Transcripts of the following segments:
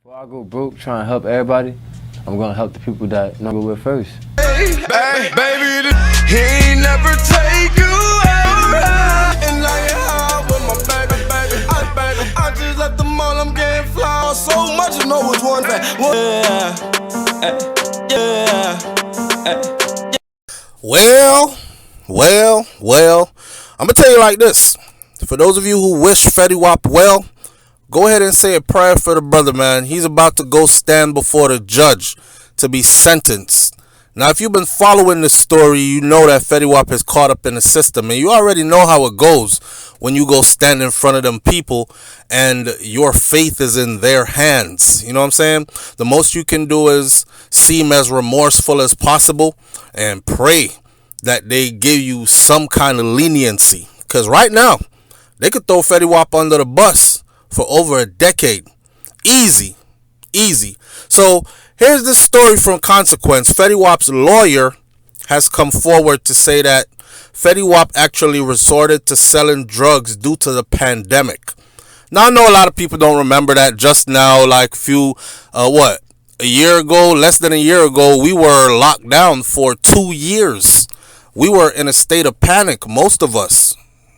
Before I go broke trying to help everybody, I'm gonna help the people that I go with first. Hey, baby, he ain't never take you out. And I ain't high with my baby. I just left the mall, I'm getting fly. So much, you know it's one thing. Well, I'm gonna tell you like this. For those of you who wish Fetty Wap well, go ahead and say a prayer for the brother, man. He's about to go stand before the judge to be sentenced. Now, if you've been following this story, you know that Fetty Wap is caught up in the system, and you already know how it goes when you go stand in front of them people and your faith is in their hands. You know what I'm saying? The most you can do is seem as remorseful as possible and pray that they give you some kind of leniency. Because right now, they could throw Fetty Wap under the bus for over a decade. Easy. So here's this story from Consequence. Fetty Wap's lawyer has come forward to say that Fetty Wap actually resorted to selling drugs due to the pandemic. Now, I know a lot of people don't remember that just now, like a year ago, less than a year ago, we were locked down for 2 years. We were in a state of panic, most of us.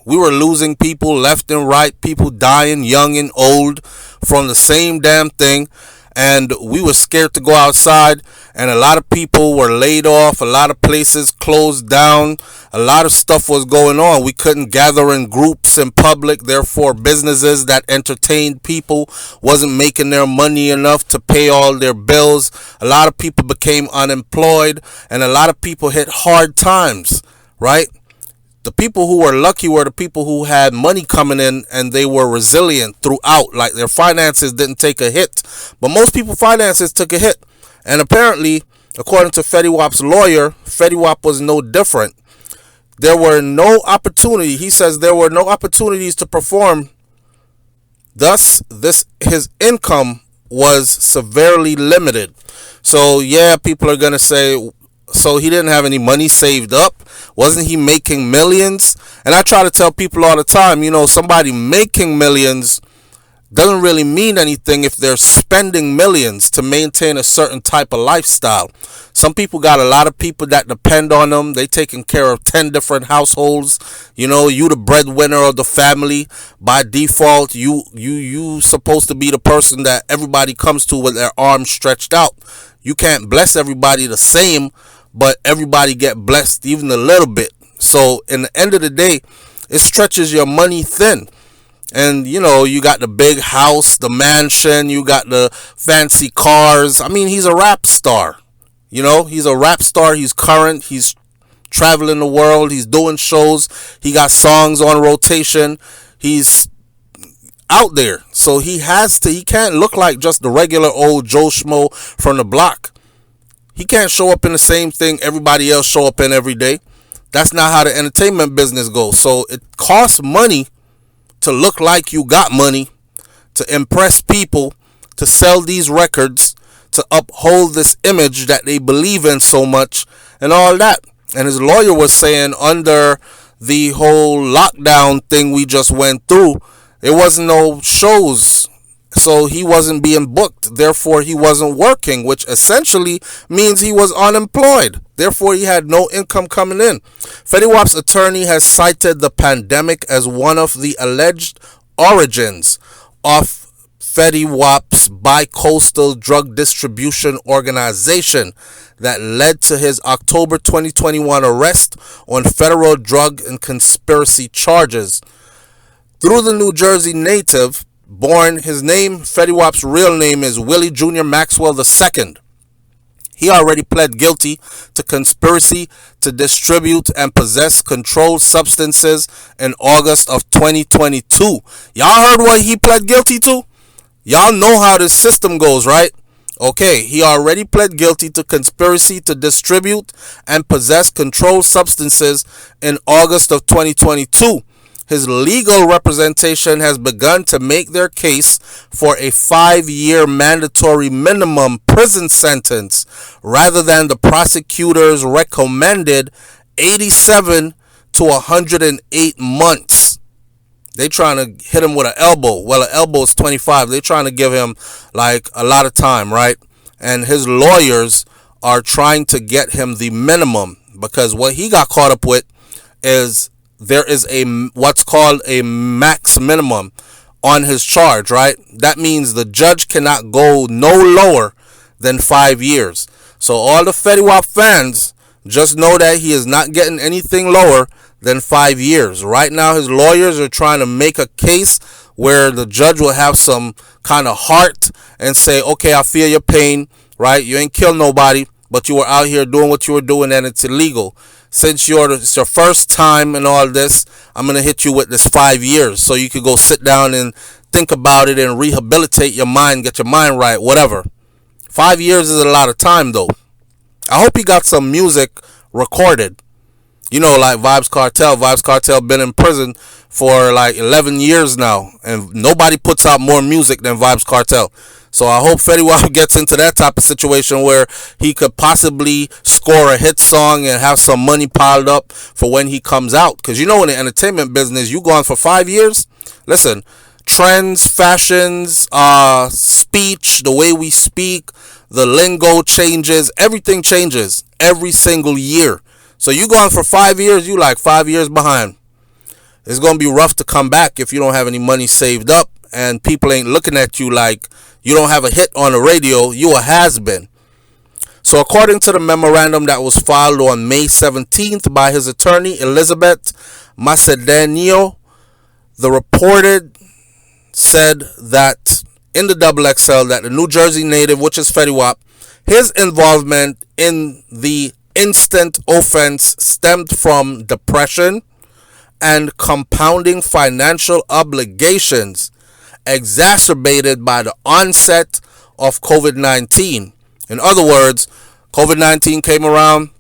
We were losing people left and right, people dying young and old from the same damn thing. And we were scared to go outside, and a lot of people were laid off. A lot of places closed down. A lot of stuff was going on. We couldn't gather in groups in public. Therefore, businesses that entertained people wasn't making their money enough to pay all their bills. A lot of people became unemployed, and a lot of people hit hard times, right? The people who were lucky were the people who had money coming in and they were resilient throughout. Like, their finances didn't take a hit. But most people's finances took a hit. And apparently, according to Fetty Wap's lawyer, Fetty Wap was no different. There were no opportunity. He says there were no opportunities to perform. Thus, his income was severely limited. So, yeah, people are going to say, so he didn't have any money saved up? Wasn't he making millions? And I try to tell people all the time, somebody making millions doesn't really mean anything if they're spending millions to maintain a certain type of lifestyle. Some people got a lot of people that depend on them. They taking care of 10 different households. You the breadwinner of the family. By default, you supposed to be the person that everybody comes to with their arms stretched out. You can't bless everybody the same, but everybody get blessed even a little bit. So in the end of the day, it stretches your money thin. And you got the big house, the mansion, you got the fancy cars. I mean, he's a rap star. He's a rap star. He's current. He's traveling the world. He's doing shows. He got songs on rotation. He's out there. So he can't look like just the regular old Joe Schmo from the block. He can't show up in the same thing everybody else show up in every day. That's not how the entertainment business goes. So it costs money to look like you got money, to impress people, to sell these records, to uphold this image that they believe in so much, and all that. And his lawyer was saying under the whole lockdown thing we just went through, there wasn't no shows. So he wasn't being booked. Therefore, he wasn't working, which essentially means he was unemployed. Therefore, he had no income coming in. Fetty Wap's attorney has cited the pandemic as one of the alleged origins of Fetty Wap's bi-coastal drug distribution organization that led to his October 2021 arrest on federal drug and conspiracy charges. Through the New Jersey native, Fetty Wap's real name is Willie Jr. Maxwell II. He already pled guilty to conspiracy to distribute and possess controlled substances in August of 2022. Y'all heard what he pled guilty to? Y'all know how this system goes, right? Okay, he already pled guilty to conspiracy to distribute and possess controlled substances in August of 2022. His legal representation has begun to make their case for a 5-year mandatory minimum prison sentence rather than the prosecutor's recommended 87 to 108 months. They trying to hit him with an elbow. Well, an elbow is 25. They trying to give him like a lot of time, right? And his lawyers are trying to get him the minimum, because what he got caught up with is there is a what's called a max minimum on his charge, right? That means the judge cannot go no lower than 5 years. So all the Fetty Wap fans, just know that he is not getting anything lower than 5 years. Right now, his lawyers are trying to make a case where the judge will have some kind of heart and say, okay, I feel your pain, right? You ain't killed nobody, but you were out here doing what you were doing and it's illegal. Since it's your first time and all this, I'm going to hit you with this 5 years so you could go sit down and think about it and rehabilitate your mind, get your mind right, whatever. 5 years is a lot of time, though. I hope he got some music recorded. You know, like Vybz Kartel. Vybz Kartel been in prison for like 11 years now, and nobody puts out more music than Vybz Kartel. So I hope Fetty Wap gets into that type of situation where he could possibly score a hit song and have some money piled up for when he comes out. Because you know, in the entertainment business, you gone for 5 years. Listen, trends, fashions, speech, the way we speak, the lingo changes, everything changes every single year. So you gone for 5 years, you like 5 years behind. It's going to be rough to come back if you don't have any money saved up and people ain't looking at you like you don't have a hit on the radio. You a has-been. So according to the memorandum that was filed on May 17th by his attorney, Elizabeth Macedonio, the reported said that in the XXL that the New Jersey native, which is Fetty Wap, his involvement in the instant offense stemmed from depression and compounding financial obligations exacerbated by the onset of COVID-19. In other words, COVID-19 came around,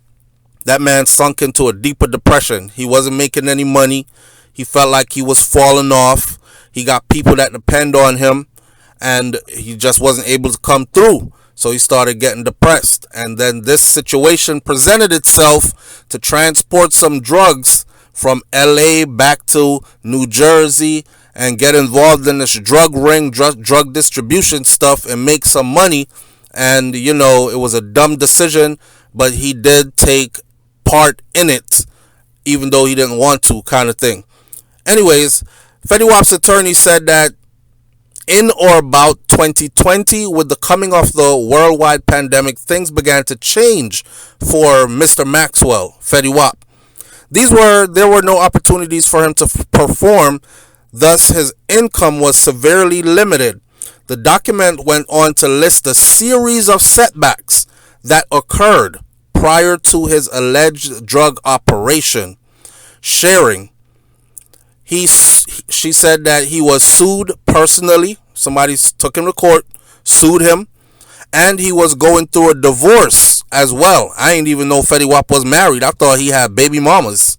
that man sunk into a deeper depression. He wasn't making any money. He felt like he was falling off. He got people that depend on him, and he just wasn't able to come through. So he started getting depressed. And then this situation presented itself to transport some drugs from LA back to New Jersey and get involved in this drug ring, drug distribution stuff and make some money. And, you know, it was a dumb decision, but he did take part in it, even though he didn't want to, kind of thing. Anyways, Fetty Wap's attorney said that in or about 2020, with the coming of the worldwide pandemic, things began to change for Mr. Maxwell, Fetty Wap. There were no opportunities for him to perform, thus his income was severely limited. The document went on to list a series of setbacks that occurred prior to his alleged drug operation. Sharing, she said that he was sued personally. Somebody took him to court, sued him, and he was going through a divorce as well. I didn't even know Fetty Wap was married. I thought he had baby mamas.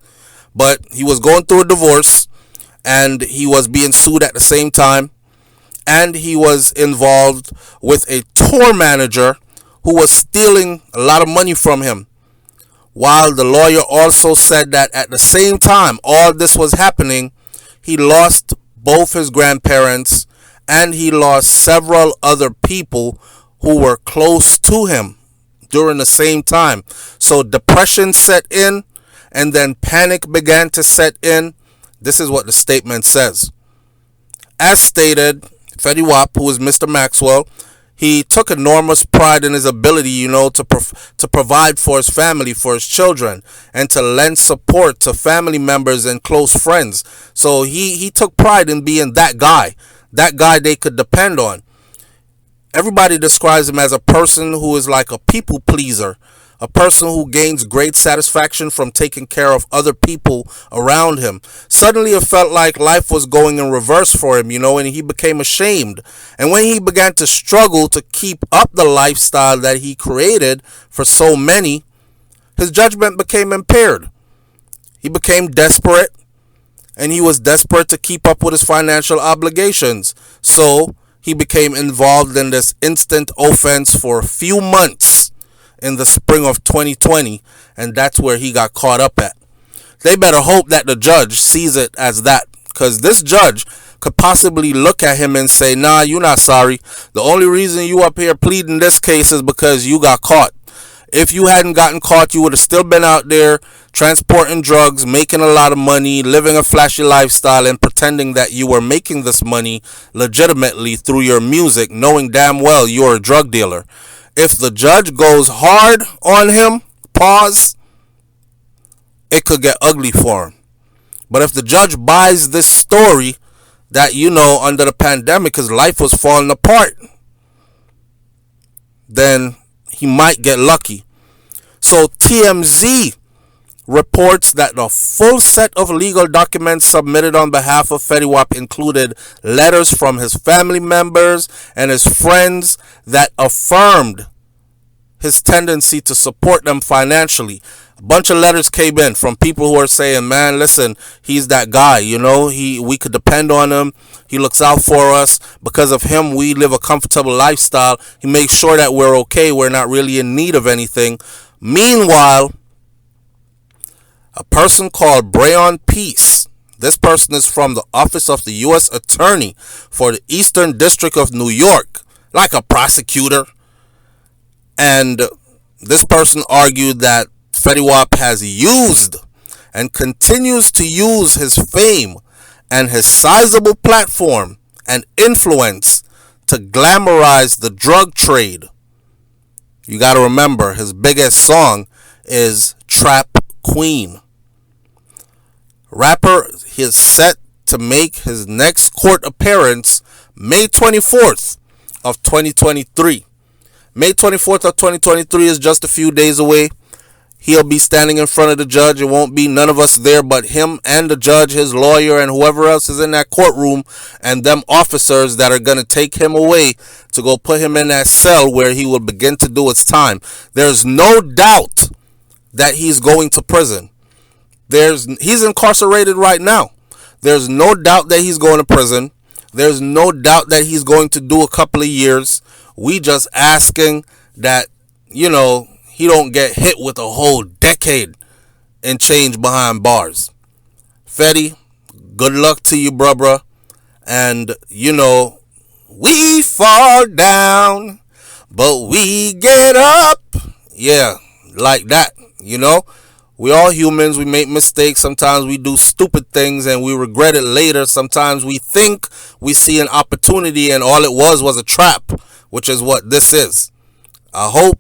But he was going through a divorce, and he was being sued at the same time. And he was involved with a tour manager who was stealing a lot of money from him. While the lawyer also said that at the same time all this was happening, he lost both his grandparents and he lost several other people who were close to him during the same time. So depression set in, and then panic began to set in. This is what the statement says. As stated, Fetty Wap, who is Mr. Maxwell, he took enormous pride in his ability, to provide for his family, for his children, and to lend support to family members and close friends. So he took pride in being that guy they could depend on. Everybody describes him as a person who is like a people pleaser, a person who gains great satisfaction from taking care of other people around him. Suddenly it felt like life was going in reverse for him, and he became ashamed. And when he began to struggle to keep up the lifestyle that he created for so many, his judgment became impaired. He became desperate, and he was desperate to keep up with his financial obligations. So he became involved in this instant offense for a few months in the spring of 2020, and that's where he got caught up at. They better hope that the judge sees it as that, Because this judge could possibly look at him and say, nah, you're not sorry. The only reason you up here pleading this case is because you got caught. If you hadn't gotten caught, you would have still been out there transporting drugs, making a lot of money, living a flashy lifestyle, and pretending that you were making this money legitimately through your music, knowing damn well you're a drug dealer. If the judge goes hard on him, pause, it could get ugly for him. But if the judge buys this story that, you know, under the pandemic his life was falling apart, then he might get lucky. So TMZ reports that the full set of legal documents submitted on behalf of Fetty Wap included letters from his family members and his friends that affirmed his tendency to support them financially. A bunch of letters came in from people who are saying, man, listen, he's that guy, you know, we could depend on him. He looks out for us. Because of him, we live a comfortable lifestyle. He makes sure that we're okay. We're not really in need of anything. Meanwhile, a person called Brayon Peace, this person is from the Office of the U.S. Attorney for the Eastern District of New York, like a prosecutor. And this person argued that Fetty Wap has used and continues to use his fame and his sizable platform and influence to glamorize the drug trade. You got to remember, his biggest song is Trap Queen. Rapper is set to make his next court appearance May 24th of 2023. May 24th of 2023 is just a few days away. He'll be standing in front of the judge. It won't be none of us there but him and the judge, his lawyer, and whoever else is in that courtroom, and them officers that are going to take him away to go put him in that cell where he will begin to do his time. There's no doubt that he's going to prison. He's incarcerated right now. There's no doubt that he's going to prison. There's no doubt that he's going to do a couple of years. We just asking that, you know, he don't get hit with a whole decade and change behind bars. Fetty, good luck to you, bruh. And, you know, we fall down, but we get up. Yeah, like that, you know. We all humans. We make mistakes. Sometimes we do stupid things and we regret it later. Sometimes we think we see an opportunity and all it was a trap, which is what this is. I hope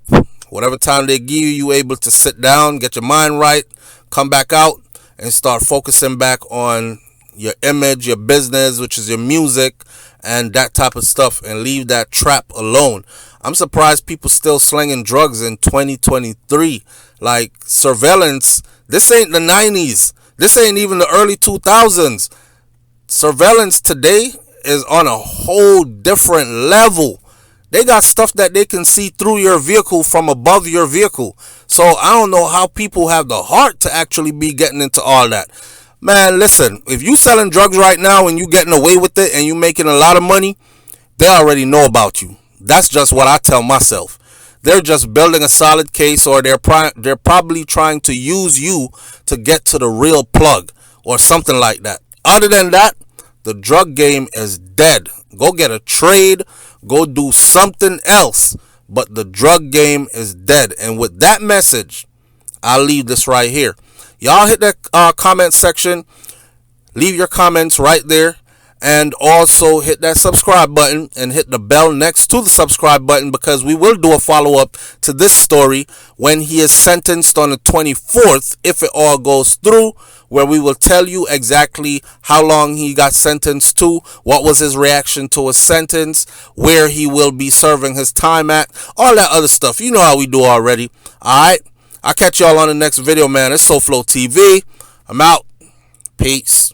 whatever time they give you, you able to sit down, get your mind right, come back out, and start focusing back on your image, your business, which is your music, and that type of stuff, and leave that trap alone. I'm surprised people still slinging drugs in 2023. Like, surveillance, this ain't the 90s. This ain't even the early 2000s. Surveillance today is on a whole different level. They got stuff that they can see through your vehicle from above your vehicle. So I don't know how people have the heart to actually be getting into all that. Man, listen, if you selling drugs right now and you getting away with it and you making a lot of money, they already know about you. That's just what I tell myself. They're just building a solid case, or they're probably trying to use you to get to the real plug or something like that. Other than that, the drug game is dead. Go get a trade. Go do something else. But the drug game is dead. And with that message, I'll leave this right here. Y'all hit that comment section. Leave your comments right there. And also hit that subscribe button and hit the bell next to the subscribe button, because we will do a follow-up to this story when he is sentenced on the 24th, if it all goes through, where we will tell you exactly how long he got sentenced to, what was his reaction to his sentence, where he will be serving his time at, all that other stuff. You know how we do already. Alright, I'll catch y'all on the next video, man. It's SoFlo TV. I'm out. Peace.